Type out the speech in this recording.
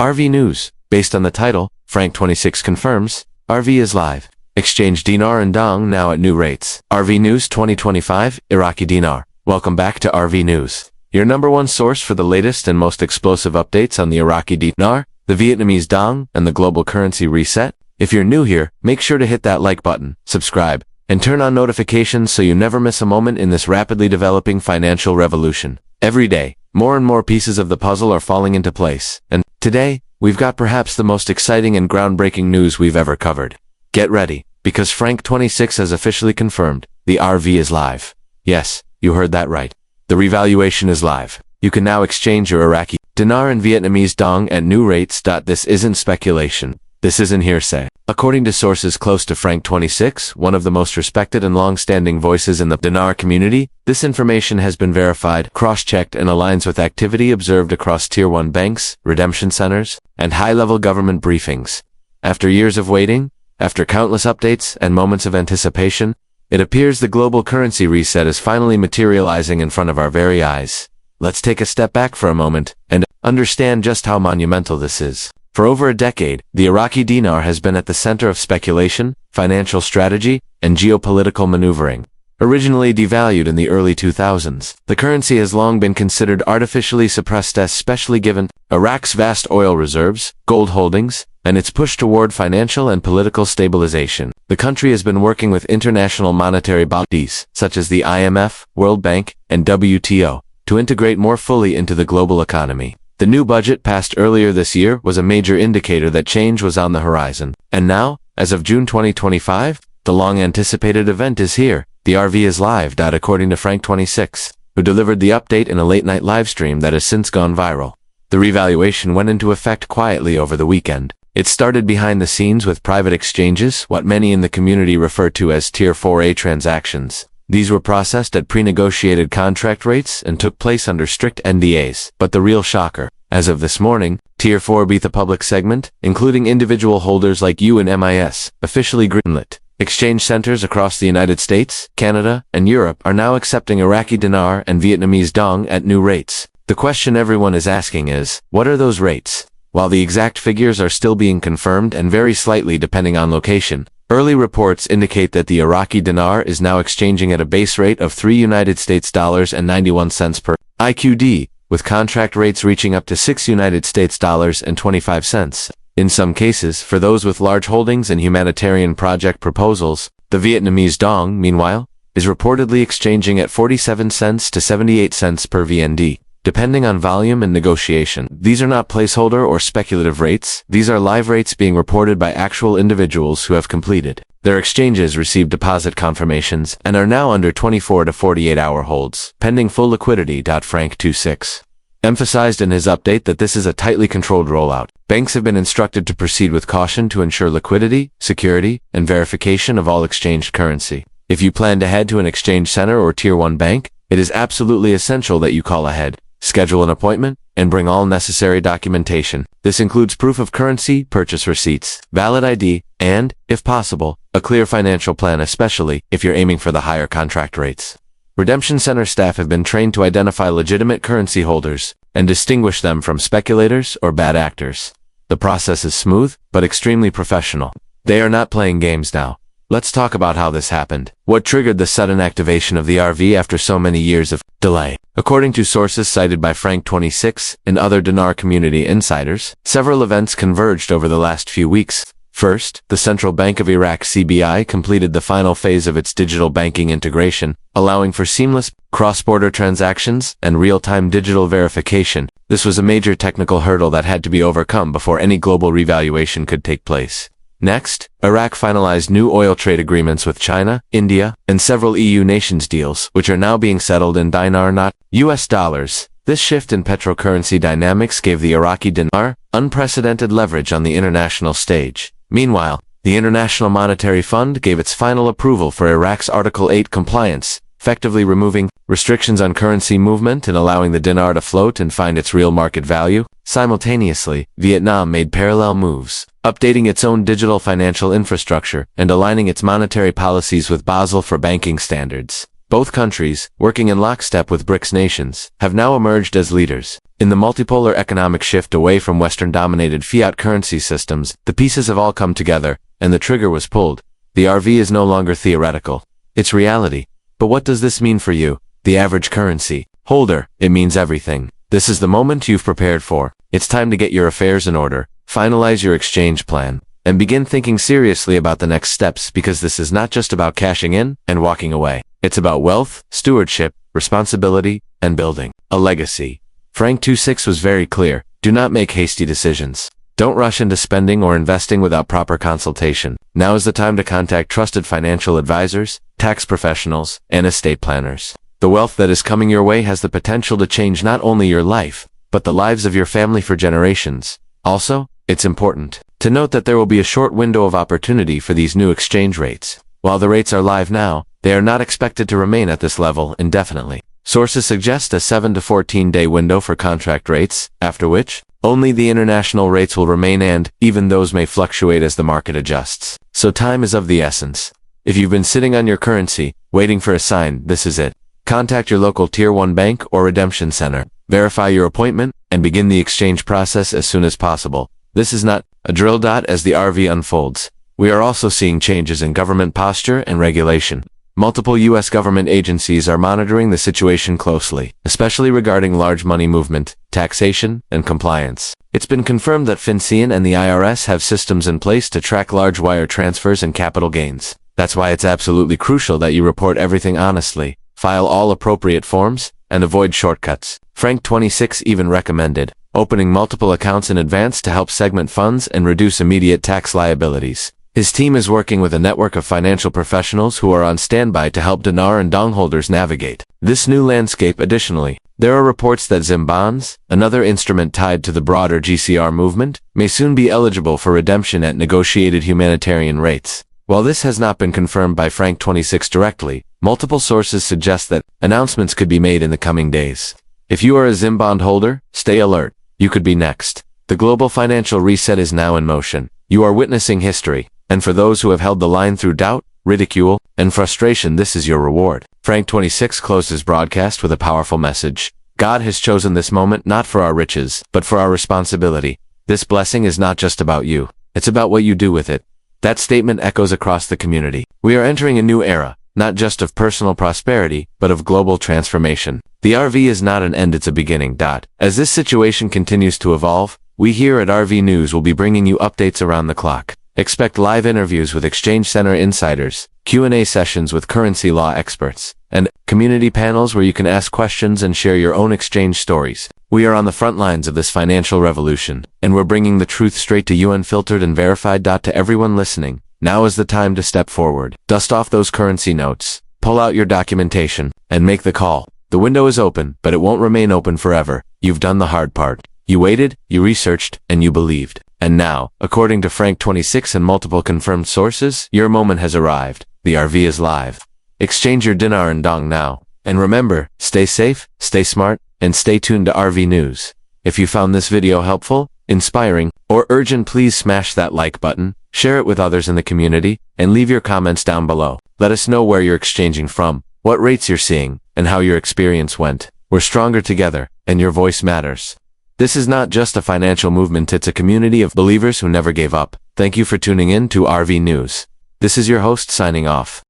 RV News. Based on the title, Frank26 confirms, RV is live. Exchange dinar and dong now at new rates. RV News 2025, Iraqi Dinar. Welcome back to RV News, your number one source for the latest and most explosive updates on the Iraqi Dinar, the Vietnamese Dong, and the global currency reset. If you're new here, make sure to hit that like button, subscribe, and turn on notifications so you never miss a moment in this rapidly developing financial revolution. Every day, more and more pieces of the puzzle are falling into place, and today, we've got perhaps the most exciting and groundbreaking news we've ever covered. Get ready, because Frank26 has officially confirmed, the RV is live. Yes, you heard that right. The revaluation is live. You can now exchange your Iraqi Dinar and Vietnamese Dong at new rates. This isn't speculation. This isn't hearsay. According to sources close to Frank26, one of the most respected and long-standing voices in the dinar community, this information has been verified, cross-checked, and aligns with activity observed across Tier 1 banks, redemption centers, and high-level government briefings. After years of waiting, after countless updates and moments of anticipation, it appears the global currency reset is finally materializing in front of our very eyes. Let's take a step back for a moment and understand just how monumental this is. For over a decade, the Iraqi dinar has been at the center of speculation, financial strategy, and geopolitical maneuvering. Originally devalued in the early 2000s, the currency has long been considered artificially suppressed, especially given Iraq's vast oil reserves, gold holdings, and its push toward financial and political stabilization. The country has been working with international monetary bodies, such as the IMF, World Bank, and WTO, to integrate more fully into the global economy. The new budget passed earlier this year was a major indicator that change was on the horizon. And now, as of June 2025, the long-anticipated event is here. The RV is live. According to Frank26, who delivered the update in a late-night livestream that has since gone viral. The revaluation went into effect quietly over the weekend. It started behind the scenes with private exchanges, what many in the community refer to as Tier 4A transactions. These were processed at pre-negotiated contract rates and took place under strict NDAs. But the real shocker, as of this morning, Tier 4B, the public segment, including individual holders like you and MIS, officially greenlit. Exchange centers across the United States, Canada, and Europe are now accepting Iraqi Dinar and Vietnamese Dong at new rates. The question everyone is asking is, what are those rates? While the exact figures are still being confirmed and vary slightly depending on location, early reports indicate that the Iraqi Dinar is now exchanging at a base rate of $3.91 per IQD, with contract rates reaching up to $6.25. In some cases, for those with large holdings and humanitarian project proposals, the Vietnamese Dong, meanwhile, is reportedly exchanging at 47 cents to 78 cents per VND. Depending on volume and negotiation, these are not placeholder or speculative rates. These are live rates being reported by actual individuals who have completed their exchanges, received deposit confirmations, and are now under 24 to 48-hour holds, pending full liquidity. Frank26 emphasized in his update that this is a tightly controlled rollout. Banks have been instructed to proceed with caution to ensure liquidity, security, and verification of all exchanged currency. If you plan to head to an exchange center or Tier 1 bank, it is absolutely essential that you call ahead, schedule an appointment, and bring all necessary documentation. This includes proof of currency, purchase receipts, valid ID, and, if possible, a clear financial plan, especially if you're aiming for the higher contract rates. Redemption center staff have been trained to identify legitimate currency holders and distinguish them from speculators or bad actors. The process is smooth, but extremely professional. They are not playing games now. Let's talk about how this happened. What triggered the sudden activation of the RV after so many years of delay? According to sources cited by Frank26 and other dinar community insiders, several events converged over the last few weeks. First, the Central Bank of Iraq (CBI) completed the final phase of its digital banking integration, allowing for seamless cross-border transactions and real-time digital verification. This was a major technical hurdle that had to be overcome before any global revaluation could take place. Next, Iraq finalized new oil trade agreements with China, India, and several EU nations deals, which are now being settled in dinar, not US dollars. This shift in petrocurrency dynamics gave the Iraqi dinar unprecedented leverage on the international stage. Meanwhile, the International Monetary Fund gave its final approval for Iraq's Article 8 compliance, effectively removing restrictions on currency movement and allowing the dinar to float and find its real market value. Simultaneously, Vietnam made parallel moves, updating its own digital financial infrastructure and aligning its monetary policies with Basel for banking standards. Both countries, working in lockstep with BRICS nations, have now emerged as leaders. In the multipolar economic shift away from Western-dominated fiat currency systems, the pieces have all come together, and the trigger was pulled. The RV is no longer theoretical. It's reality. But what does this mean for you, the average currency holder? It means everything. This is the moment you've prepared for. It's time to get your affairs in order, finalize your exchange plan, and begin thinking seriously about the next steps, because this is not just about cashing in and walking away. It's about wealth, stewardship, responsibility, and building a legacy. Frank26 was very clear. Do not make hasty decisions. Don't rush into spending or investing without proper consultation. Now is the time to contact trusted financial advisors, tax professionals, and estate planners. The wealth that is coming your way has the potential to change not only your life, but the lives of your family for generations. Also, it's important to note that there will be a short window of opportunity for these new exchange rates. While the rates are live now, they are not expected to remain at this level indefinitely. Sources suggest a 7 to 14-day window for contract rates, after which, only the international rates will remain, and even those may fluctuate as the market adjusts. So time is of the essence. If you've been sitting on your currency, waiting for a sign, this is it. Contact your local Tier 1 bank or redemption center. Verify your appointment, and begin the exchange process as soon as possible. This is not a drill. As the RV unfolds, we are also seeing changes in government posture and regulation. Multiple U.S. government agencies are monitoring the situation closely, especially regarding large money movement, taxation, and compliance. It's been confirmed that FinCEN and the IRS have systems in place to track large wire transfers and capital gains. That's why it's absolutely crucial that you report everything honestly, file all appropriate forms, and avoid shortcuts. Frank26 even recommended opening multiple accounts in advance to help segment funds and reduce immediate tax liabilities. His team is working with a network of financial professionals who are on standby to help dinar and dong holders navigate this new landscape. Additionally, there are reports that ZIM bonds, another instrument tied to the broader GCR movement, may soon be eligible for redemption at negotiated humanitarian rates. While this has not been confirmed by Frank26 directly, multiple sources suggest that announcements could be made in the coming days. If you are a ZIM bond holder, stay alert. You could be next. The global financial reset is now in motion. You are witnessing history. And for those who have held the line through doubt, ridicule, and frustration, this is your reward. Frank26 closed his broadcast with a powerful message. God has chosen this moment not for our riches, but for our responsibility. This blessing is not just about you. It's about what you do with it. That statement echoes across the community. We are entering a new era, not just of personal prosperity, but of global transformation. The RV is not an end, it's a beginning. As this situation continues to evolve, we here at RV News will be bringing you updates around the clock. Expect live interviews with Exchange Center insiders, Q&A sessions with currency law experts, and community panels where you can ask questions and share your own exchange stories. We are on the front lines of this financial revolution, and we're bringing the truth straight to you, unfiltered and verified. To everyone listening, now is the time to step forward. Dust off those currency notes, pull out your documentation, and make the call. The window is open, but it won't remain open forever. You've done the hard part. You waited, you researched, and you believed. And now, according to Frank26 and multiple confirmed sources, your moment has arrived. The RV is live. Exchange your dinar and dong now. And remember, stay safe, stay smart, and stay tuned to RV News. If you found this video helpful, inspiring, or urgent, please smash that like button, share it with others in the community, and leave your comments down below. Let us know where you're exchanging from, what rates you're seeing, and how your experience went. We're stronger together, and your voice matters. This is not just a financial movement, it's a community of believers who never gave up. Thank you for tuning in to RV News. This is your host signing off.